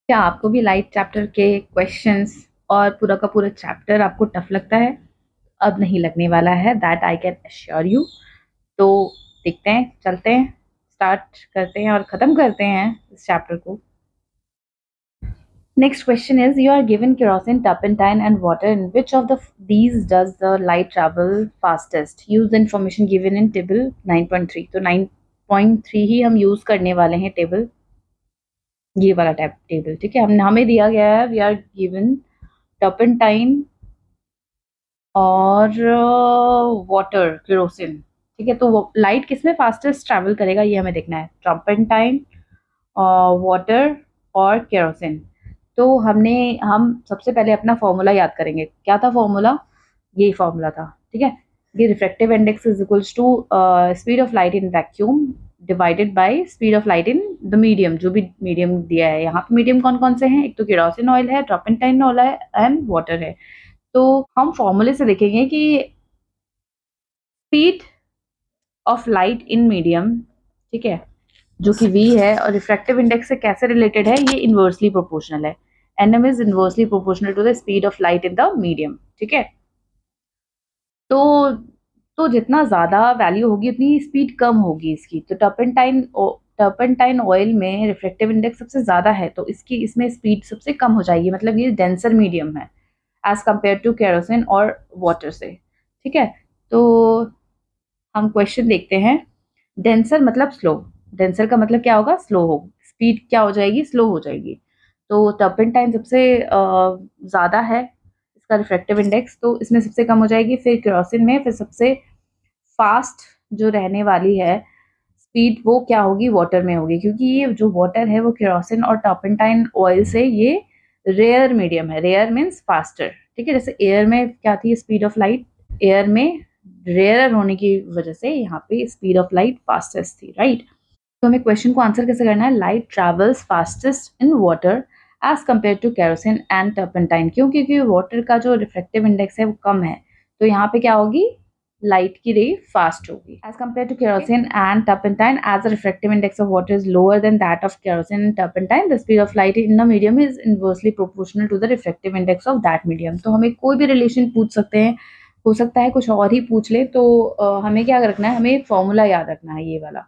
क्या आपको भी लाइट चैप्टर के क्वेश्चंस और पूरा का पूरा चैप्टर आपको टफ लगता है? अब नहीं लगने वाला है, that I can assure you. तो देखते हैं, चलते हैं, स्टार्ट करते हैं और ख़त्म करते हैं इस चैप्टर को। Next question is, you are given kerosene, turpentine and water. In which of these does the light travel fastest? Use the information given in table 9.3. तो 9.3 ही हम यूज करने वाले हैं टेबल, ये वाला टेबल, ठीक है। हम हमें दिया गया है, वी आर गिवन टर्पेंटाइन और वाटर, केरोसिन, ठीक है। तो लाइट किस में फास्टेस्ट ट्रैवल करेगा ये हमें देखना है, टर्पेंटाइन, वाटर और केरोसिन। तो हम सबसे पहले अपना फॉर्मूला याद करेंगे। क्या था फॉर्मूला? यही फॉर्मूला था, ठीक है। ये refractive index is equals to speed of light in vacuum divided by speed of light in the medium. जो भी मीडियम दिया है यहाँ पे, मीडियम कौन कौन से हैं? एक तो केरोसिन ऑयल है, टर्पेंटाइन ऑयल है एंड वाटर है। तो हम फॉर्मूले से देखेंगे कि speed of light in medium, ठीक है, जो कि v है, और रिफ्रैक्टिव इंडेक्स से कैसे रिलेटेड है? ये इनवर्सली प्रोपोर्शनल है। nm is inversely proportional to the speed of light in the medium, ठीक है। तो जितना ज्यादा वैल्यू होगी उतनी स्पीड कम होगी इसकी। तो टर्पेंटाइन ऑयल में रिफ्रैक्टिव इंडेक्स सबसे ज्यादा है, तो इसमें स्पीड सबसे कम हो जाएगी, मतलब ये डेंसर मीडियम है एज कम्पेयर टू केरोसिन और वाटर से, ठीक है। तो हम क्वेश्चन देखते हैं। डेंसर मतलब स्लो, डेंसर का मतलब क्या होगा? स्लो हो, स्पीड क्या हो जाएगी? स्लो हो जाएगी। तो टर्पेंटाइन सबसे ज़्यादा है इसका रिफ्रैक्टिव इंडेक्स, तो इसमें सबसे कम हो जाएगी। फिर केरोसिन में फिर सबसे फास्ट जो रहने वाली है स्पीड, वो क्या होगी? वाटर में होगी, क्योंकि ये जो वाटर है वो केरोसिन और टर्पेंटाइन ऑयल से ये रेयर मीडियम है। रेयर मीन्स फास्टर, ठीक है। जैसे एयर में क्या थी स्पीड ऑफ लाइट? एयर में रेयर होने की वजह से यहाँ पे स्पीड ऑफ लाइट फास्टेस्ट थी, राइट। तो हमें क्वेश्चन को आंसर कैसे करना है? Light travels fastest in water as compare to kerosene and turpentine. क्यों? क्योंकि वाटर का जो रिफ्रैक्टिव इंडेक्स है वो कम है, तो यहाँ पे क्या होगी? लाइट की रे फास्ट होगी as compare to kerosene and turpentine. As the refractive index of water is lower than that of kerosene and turpentine, the speed of light in the medium is inversely proportional to the refractive index of that medium. तो हमें कोई भी relation पूछ सकते हैं, हो सकता है कुछ और ही पूछ ले, तो हमें क्या रखना है? हमें फॉर्मूला याद रखना है ये वाला,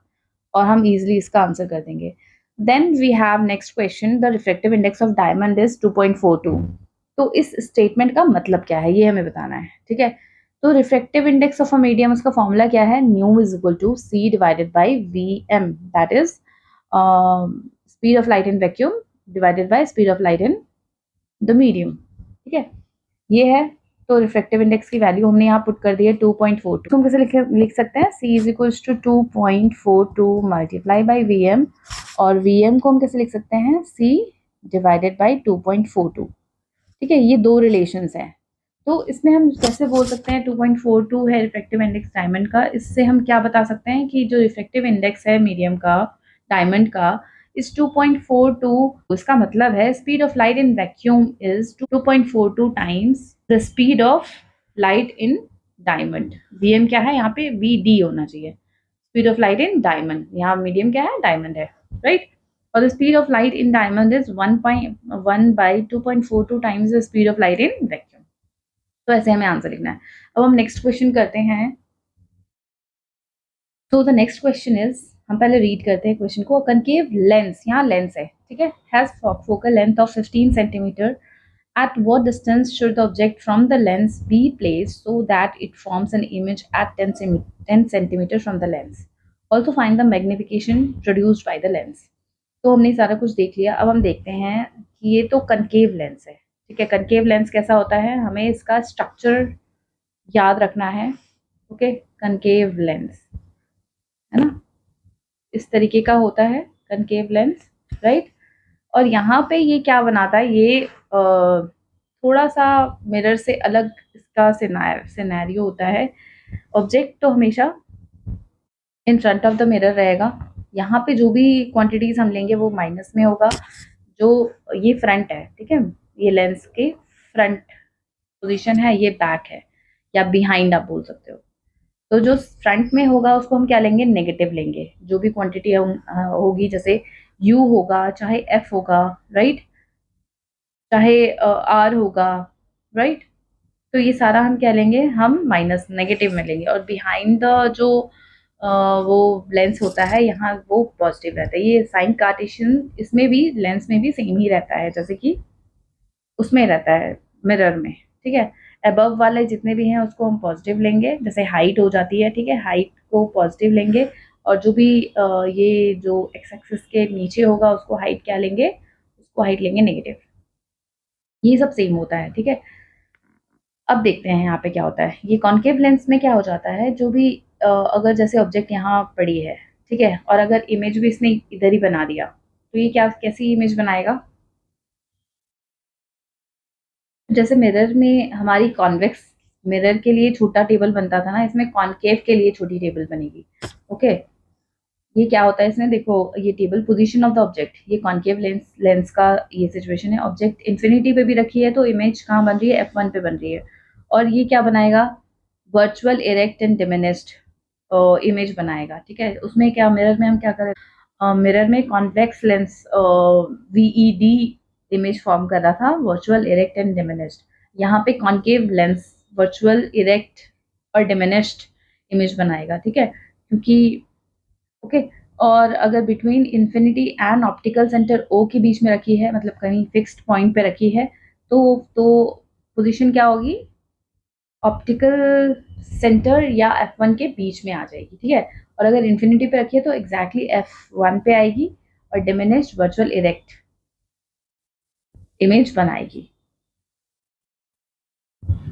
और हम इजिली इसका आंसर कर देंगे। Then we have next question, the refractive index of diamond is 2.42। तो इस स्टेटमेंट का मतलब क्या है ये हमें बताना है, ठीक है। तो refractive index of a medium, उसका फॉर्मूला क्या है? Mu is equal to C divided by V M, that is speed of light in vacuum divided by speed of light in the medium, ठीक है। ये है। तो रिफ्रैक्टिव इंडेक्स की value हमने यहाँ पुट कर दी है 2.42। तो हम कैसे लिख सकते हैं? C is equals to 2.42 multiply by V M, और वी एम को हम कैसे लिख सकते हैं? C डिवाइडेड बाई 2.42, ठीक है। ये दो रिलेशंस हैं, तो इसमें हम कैसे बोल सकते हैं 2.42 है रिफ्रैक्टिव इंडेक्स डायमंड का? इससे हम क्या बता सकते हैं कि जो रिफ्रैक्टिव इंडेक्स है मीडियम का, डायमंड का, इस 2.42, इसका मतलब है speed of light in vacuum is 2.42 times the speed of light in diamond. VM क्या है यहाँ पे? वीडी होना चाहिए, speed of light in diamond. यहाँ मीडियम क्या है? डायमंड है, राइट। और the speed of light in diamond is 1.1 by 2.42 times the speed of light in vacuum. तो ऐसे हमें आंसर लिखना है। अब हम नेक्स्ट क्वेश्चन करते हैं। तो द नेक्स्ट क्वेश्चन इज, हम पहले रीड करते हैं क्वेश्चन को। कनकेव लेंस, यहाँ लेंस है, ठीक है, has focal length of 15 centimetre. At what distance should the object from the lens be placed so that it forms an image at 10 centimeter from the lens? Also find the magnification produced by the lens. तो हमने सारा कुछ देख लिया। अब हम देखते हैं कि ये तो कनकेव लेंस है, ठीक है। कनकेव लेंस कैसा होता है? हमें इसका स्ट्रक्चर याद रखना है, ओके। कनकेव लेंस है ना, इस तरीके का होता है कनकेव लेंस, राइट। और यहाँ पे ये क्या बनाता है? ये थोड़ा सा मिरर से अलग इसका सिनेरियो होता है। ऑब्जेक्ट तो हमेशा इन फ्रंट ऑफ द मिरर रहेगा। यहाँ पे जो भी क्वांटिटीज हम लेंगे वो माइनस में होगा। जो ये फ्रंट है, ठीक है, ये लेंस के फ्रंट पोजीशन है, ये बैक है, या बिहाइंड आप बोल सकते हो। तो जो फ्रंट में होगा उसको हम क्या लेंगे? नेगेटिव लेंगे। जो भी क्वांटिटी होगी, जैसे यू होगा चाहे एफ होगा, राइट, चाहे आर होगा, राइट। तो ये सारा हम क्या लेंगे, हम माइनस नेगेटिव में लेंगे, और बिहाइंड द जो वो लेंस होता है यहाँ वो पॉजिटिव रहता है। ये साइन कार्टेशियन इसमें भी लेंस में भी सेम ही रहता है जैसे कि उसमें रहता है मिरर में, ठीक है। अबव वाले जितने भी हैं उसको हम पॉजिटिव लेंगे, जैसे हाइट हो जाती है, ठीक है, हाइट को पॉजिटिव लेंगे, और जो भी ये जो एक्स एक्सिस के नीचे होगा उसको हाइट क्या लेंगे, उसको हाइट लेंगे नेगेटिव। ये सब सेम होता है, ठीक है। अब देखते हैं यहाँ पे क्या होता है। ये कॉन्केव लेंस में क्या हो जाता है, जो भी अगर जैसे ऑब्जेक्ट यहाँ पड़ी है, ठीक है, और अगर इमेज भी इसने इधर ही बना दिया, तो ये क्या कैसी इमेज बनाएगा। जैसे मिरर में हमारी कॉन्वेक्स मिरर के लिए छोटा टेबल बनता था ना, इसमें कॉन्केव के लिए छोटी टेबल बनेगी। ओके, ये क्या होता है इसमें देखो, ये table position of the object, ये कॉन्केव लेंस लेंस का ये सिचुएशन है। ऑब्जेक्ट इन्फिनिटी पे भी रखी है तो इमेज कहाँ बन रही है, F1 पे बन रही है। और ये क्या बनाएगा, virtual erect and diminished image बनाएगा, ठीक है। उसमें क्या मिरर में हम क्या करें, मिरर में convex lens VED image form कर रहा था, वर्चुअल इरेक्ट एंड डिमिनिस्ड। यहाँ पे कॉन्केव लेंस वर्चुअल इरेक्ट और डिमिनिस्ड इमेज बनाएगा, ठीक है, क्योंकि ओके। और अगर between infinity and optical centre O के बीच में रखी है, मतलब कहीं फिक्स्ड पॉइंट पे रखी है, तो पोजीशन क्या होगी, ऑप्टिकल सेंटर या F1 के बीच में आ जाएगी, ठीक है। और अगर इन्फिनिटी पे रखी है तो एग्जैक्टली F1 पे आएगी, और डिमिनिश्ड वर्चुअल इरेक्ट इमेज बनाएगी।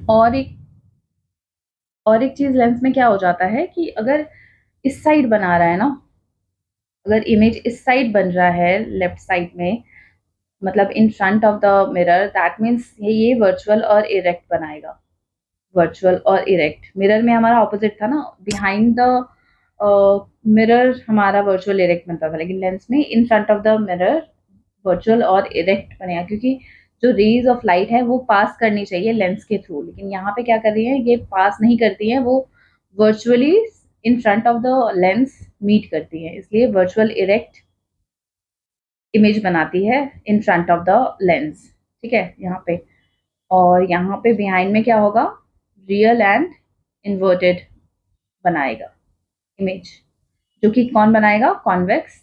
और एक चीज लेंस में क्या हो जाता है कि अगर इस साइड बना रहा है ना, अगर इमेज इस साइड बन रहा है लेफ्ट साइड में, मतलब in front of the mirror, that means ये वर्चुअल और इरेक्ट बनाएगा। वर्चुअल और इरेक्ट मिरर में हमारा ऑपोजिट था ना, बिहाइंड द मिरर हमारा वर्चुअल इरेक्ट बनता था, लेकिन लेंस में इन front of the mirror virtual और इरेक्ट बनेगा, क्योंकि जो रेज ऑफ लाइट है वो पास करनी चाहिए लेंस के थ्रू, लेकिन यहाँ पे क्या कर रही है, ये पास नहीं करती है, वो virtually in front of the lens meet करती है, इसलिए वर्चुअल इरेक्ट इमेज बनाती है in front of the lens, ठीक है, यहाँ पे। और यहाँ पे बिहाइंड में क्या होगा, रियल एंड इन्वर्टेड बनाएगा इमेज, जो कि कौन बनाएगा, कॉन्वेक्स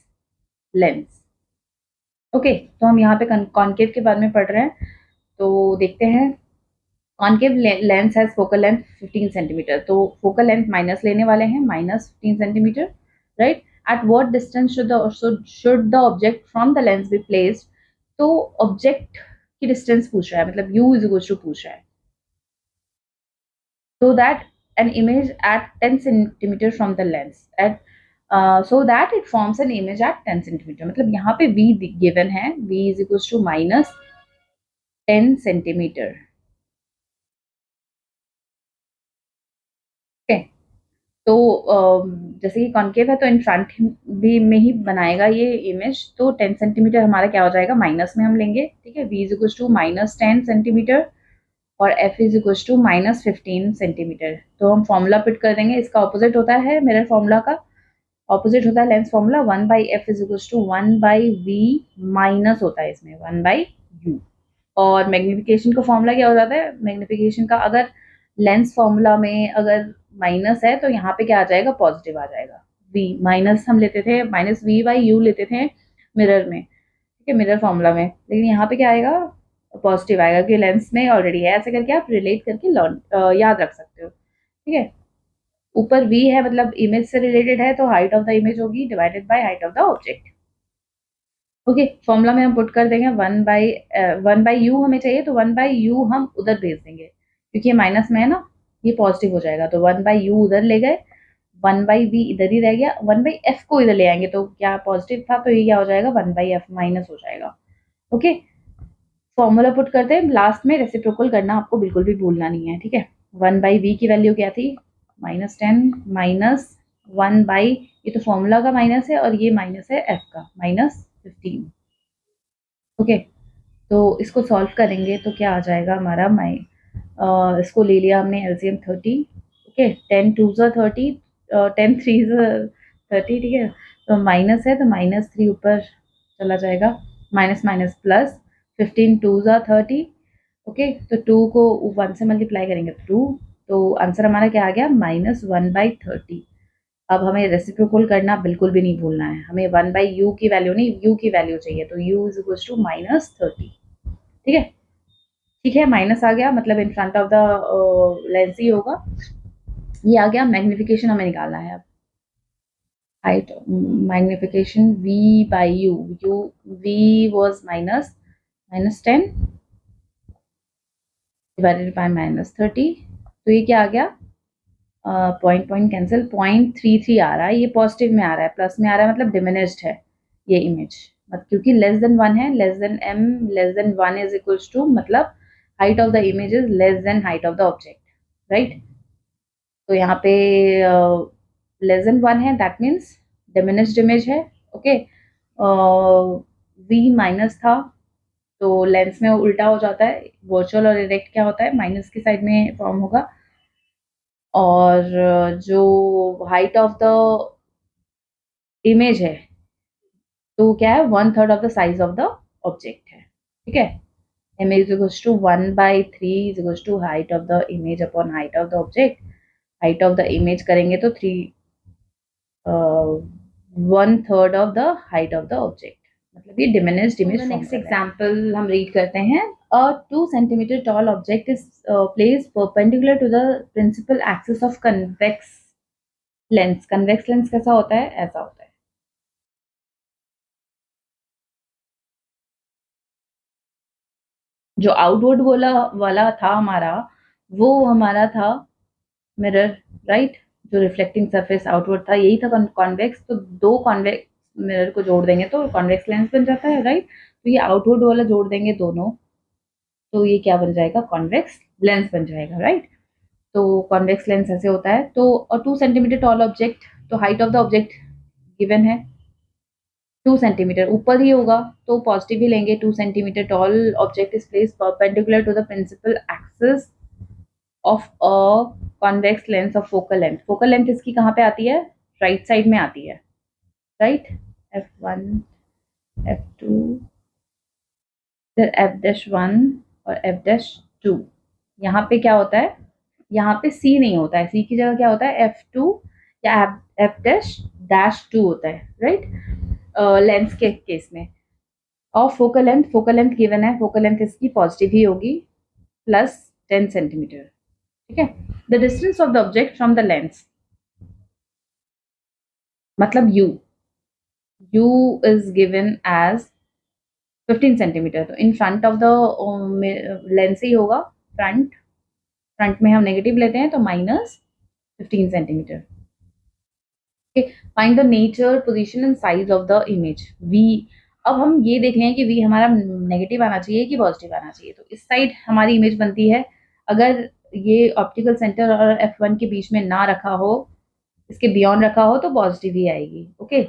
लेंस। ओके, तो हम यहाँ पे कॉन्केव के बारे में पढ़ रहे हैं, तो देखते हैं। Concave lens has focal length 15 centimetre, तो फोकल लेंथ माइनस लेने वाले हैं, -15 centimetre, right. At what distance should the object from the lens be placed, तो ऑब्जेक्ट की डिस्टेंस पूछ रहा है, मतलब u इज इक्वल टू पूछ रहा है, so that an image at 10 centimeter from the lens at so that it forms an image at 10 centimeter, मतलब यहाँ पे v given है, v is equals to -10 centimetre, okay. तो जैसे कि कॉन्केव है तो इन फ्रंट भी में ही बनाएगा ये इमेज, तो 10 सेंटीमीटर हमारा क्या हो जाएगा, माइनस में हम लेंगे, ठीक है। v is equal to -10 centimetre और f is equal to -15 centimetre. तो हम फॉर्मूला पिट कर देंगे, इसका ऑपोजिट होता है मिरर फॉर्मूला का, ऑपोजिट होता है lens formula, 1/f is equal to 1/v minus होता है इसमें 1/u। और मैग्निफिकेशन का फॉर्मूला क्या हो जाता है, मैग्निफिकेशन का अगर लेंस फॉर्मूला में अगर माइनस है तो यहाँ पे क्या आ जाएगा, पॉजिटिव आ जाएगा। v माइनस हम लेते थे, -v/u लेते थे मिरर में, ठीक है, मिरर फॉर्मूला में, लेकिन यहाँ पे क्या आएगा, पॉजिटिव आएगा, क्योंकि लेंस में ऑलरेडी है। ऐसे करके आप रिलेट करके याद रख सकते हो, ठीक है। ऊपर v है मतलब इमेज से रिलेटेड है, तो हाइट ऑफ द इमेज होगी divided by height of the object. Okay, formula में हम पुट कर देंगे 1/u हमें चाहिए, तो 1/u हम उधर भेज देंगे, क्योंकि ये माइनस में है ना, ये पॉजिटिव हो जाएगा, तो 1/u उधर ले गए, 1/v इधर ही रह गया, 1/f को इधर ले आएंगे, तो क्या पॉजिटिव था, तो ये क्या हो जाएगा, 1/f माइनस हो जाएगा। ओके, फॉर्मूला पुट करते हैं, लास्ट में रेसिप्रोकल करना आपको बिल्कुल भी भूलना नहीं है, ठीक है। 1/v की वैल्यू क्या थी, -10 माइनस 1/, ये तो फॉर्मूला का माइनस है और ये माइनस है f का, -15। ओके, तो इसको सॉल्व करेंगे तो क्या आ जाएगा हमारा, इसको ले लिया हमने एलसीएम 30, ओके, 10 2 30, 10 3 30, ठीक है। तो माइनस है तो -3 ऊपर चला जाएगा, माइनस माइनस प्लस, 15 टू ज़ा 30, ओके। तो 2 को 1 से मल्टीप्लाई करेंगे 2, तो आंसर हमारा क्या आ गया -1/30। अब हमें रेसिप्रोकल करना बिल्कुल भी नहीं भूलना है, हमें 1/u की वैल्यू नहीं, u की वैल्यू चाहिए, तो u इज इक्वल टू -30। ठीक है, ठीक है, माइनस आ गया मतलब in front of the lens ही होगा। ये आ गया, मैग्निफिकेशन हमें निकालना है अब। Height magnification v by u, v was -10 divided by -30, तो ये क्या आ गया, पॉइंट पॉइंट कैंसिल, 0.33 आ रहा है, ये पॉजिटिव में आ रहा है, प्लस में आ रहा है मतलब डिमिनिश्ड है ये इमेज, मतलब क्योंकि लेस देन 1 है, less than m less than 1 is equals to, मतलब height of the image is less than height of the object, right. तो यहाँ पे लेस देन 1 है, दैट मीन्स डिमिनिश्ड इमेज है, ओके। v माइनस था तो lens में उल्टा हो जाता है, वर्चुअल और डायरेक्ट क्या होता है, माइनस की साइड में फॉर्म होगा, और जो हाइट ऑफ द इमेज है तो क्या है, 1/3 of the size of the object है, ठीक है। m is equals to 1/3 is equals to height of the image upon height of the object, height of the image करेंगे तो 1/3 of the height of the object, मतलब ये diminished image. Next example हम read करते हैं, a 2 centimeter tall object is placed perpendicular to the principal axis of convex lens। convex lens कैसा होता है, ऐसा होता है, जो आउटवर्ड वाला था हमारा, वो हमारा था मिरर, राइट। जो रिफ्लेक्टिंग सरफेस आउटवर्ड था यही था कॉन्वेक्स, तो दो कॉन्वेक्स मिरर को जोड़ देंगे तो कॉन्वेक्स लेंस बन जाता है, राइट। तो ये आउटवर्ड वाला जोड़ देंगे दोनों, तो ये क्या बन जाएगा, कॉन्वेक्स लेंस बन जाएगा, राइट। तो कॉन्वेक्स लेंस ऐसे होता है। तो और 2 सेंटीमीटर टॉल ऑब्जेक्ट, तो height of the object given है 2 सेंटीमीटर, ऊपर ही होगा तो पॉजिटिव ही लेंगे। 2 centimetre tall object is placed perpendicular to the principal axis of a convex lens of focal length. Focal length इसकी कहाँ पे आती है, राइट साइड में आती है, राइट। f1 f2 फिर f'1 और f'2। यहाँ पे क्या होता है, यहाँ पे c नहीं होता है, c की जगह क्या होता है, f2 या f'-2 होता है, राइट। लेंस के केस में। और focal length, focal length given है, फोकल लेंथ इसकी पॉजिटिव ही होगी, प्लस 10 सेंटीमीटर, ठीक है। The distance of the object from the lens, मतलब u is given as 15 centimetre, तो in front of the lens ही होगा, फ्रंट में हम नेगेटिव लेते हैं तो -15 centimetre. Find the nature, position and size of the image v। अब हम ये देख रहे हैं कि v हमारा नेगेटिव आना चाहिए कि पॉजिटिव आना चाहिए, तो इस साइड हमारी इमेज बनती है, अगर ये ऑप्टिकल सेंटर और f1 के बीच में ना रखा हो, इसके बियॉन्ड रखा हो तो पॉजिटिव ही आएगी, ओके।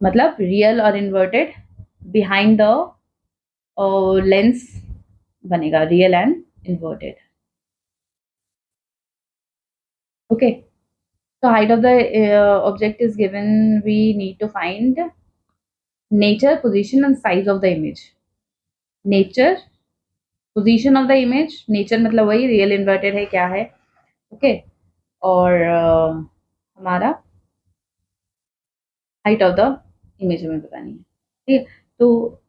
मतलब रियल और इन्वर्टेड बिहाइंड द लेंस बनेगा, real and inverted, okay. So height of the object is given, we need to find nature, position and size of the image। nature, position of the image, nature मतलब वही real inverted है क्या है, okay. और हमारा height of the image हमें बतानी है, ठीक है। तो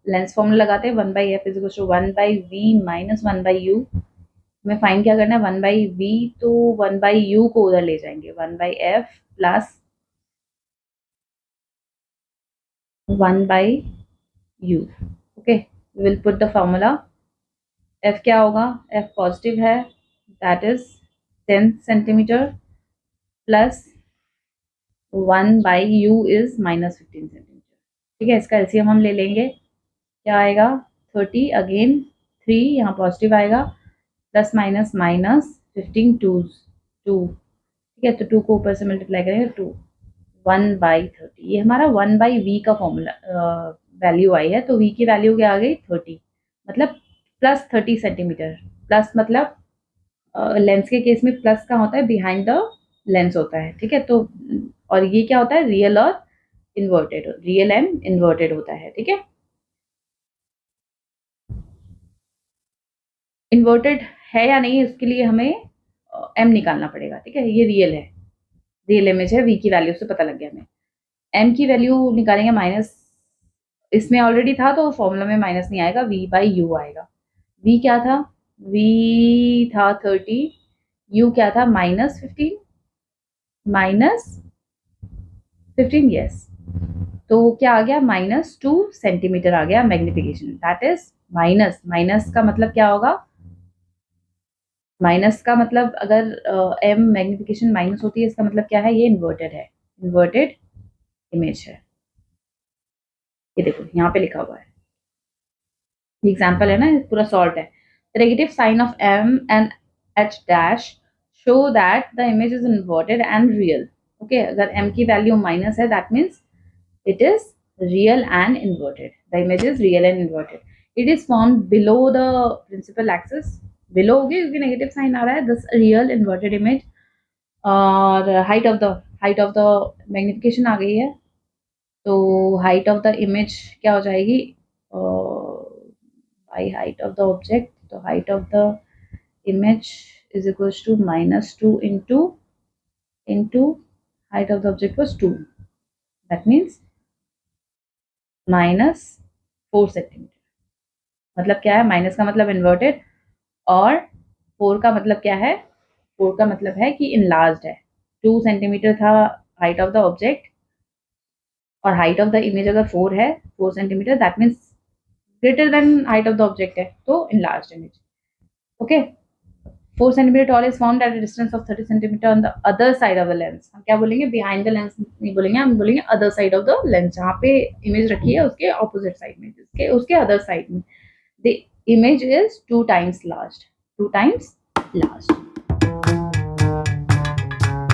लेंस फॉर्मूला लगाते हैं, 1/f is equal to 1/v minus 1/u। हमें फाइंड क्या करना है, 1/v, तो 1/u को उधर ले जाएंगे, 1/f plus 1/u, okay. We will put the formula, f क्या होगा, f पॉजिटिव है, that is 10 centimetre, plus 1/u is -15 centimetre, ठीक है। इसका एलसीएम हम ले लेंगे, क्या आएगा 30, अगेन 3 यहाँ पॉजिटिव आएगा, प्लस माइनस माइनस 15 2, ठीक है। तो 2 को ऊपर से मल्टीप्लाई करेंगे 2, 1/30, ये हमारा 1/v का फॉर्मूला वैल्यू आई है, तो v की वैल्यू क्या आ गई 30, मतलब प्लस 30 सेंटीमीटर। प्लस मतलब लेंस के केस में प्लस का होता है बिहाइंड द लेंस होता है, ठीक है। तो और ये क्या होता है, रियल और इन्वर्टेड, रियल एंड इन्वर्टेड होता है, ठीक है। इन्वर्टेड है या नहीं उसके लिए हमें m निकालना पड़ेगा, ठीक है। ये रियल है, रियल इमेज है, v की वैल्यू से पता लग गया हमें। m की वैल्यू निकालेंगे माइनस, इसमें ऑलरेडी था तो फॉर्मूला में माइनस नहीं आएगा, v बाई यू आएगा। v क्या था, v था 30, u क्या था -15, -15 यस। तो क्या आ गया, -2 सेंटीमीटर आ गया magnification, that is minus, minus का मतलब क्या होगा, माइनस का मतलब अगर m मैग्निफिकेशन माइनस होती है इसका मतलब क्या है, ये इन्वर्टेड है, इन्वर्टेड इमेज है। ये देखो यहाँ पे लिखा हुआ है, ये एग्जाम्पल है ना, पूरा सॉल्ट है। The negative sign of m and h dash show that the image is inverted and real. Okay, अगर m की वैल्यू माइनस है that means it is real and inverted. The image is real and inverted. It is formed below the principal axis. Below होगी क्योंकि negative sign आ रहा है, this real inverted image। और height of the magnification आ गई है, तो height of the image क्या हो जाएगी, by height of the object, तो height of the image is equals to -2 into height of the object was 2, that means -4 centimetre. मतलब क्या है, माइनस का मतलब इन्वर्टेड और 4 का मतलब क्या है, 4 का मतलब है कि इनलार्ज्ड है। 2 सेंटीमीटर था हाइट ऑफ द ऑब्जेक्ट और हाइट ऑफ द इमेज अगर 4 है, 4 centimetre, that means greater than height of the object है, तो enlarged image. Okay, 4 centimetre tall is found at a distance of 30 centimetre on the other side of the lens. हम क्या बोलेंगे, behind the lens नहीं बोलेंगे, हम बोलेंगे other side of the lens, जहाँ पे इमेज रखी है उसके ऑपोजिट साइड में, उसके अदर साइड में। The image is 2 times large, 2 times large।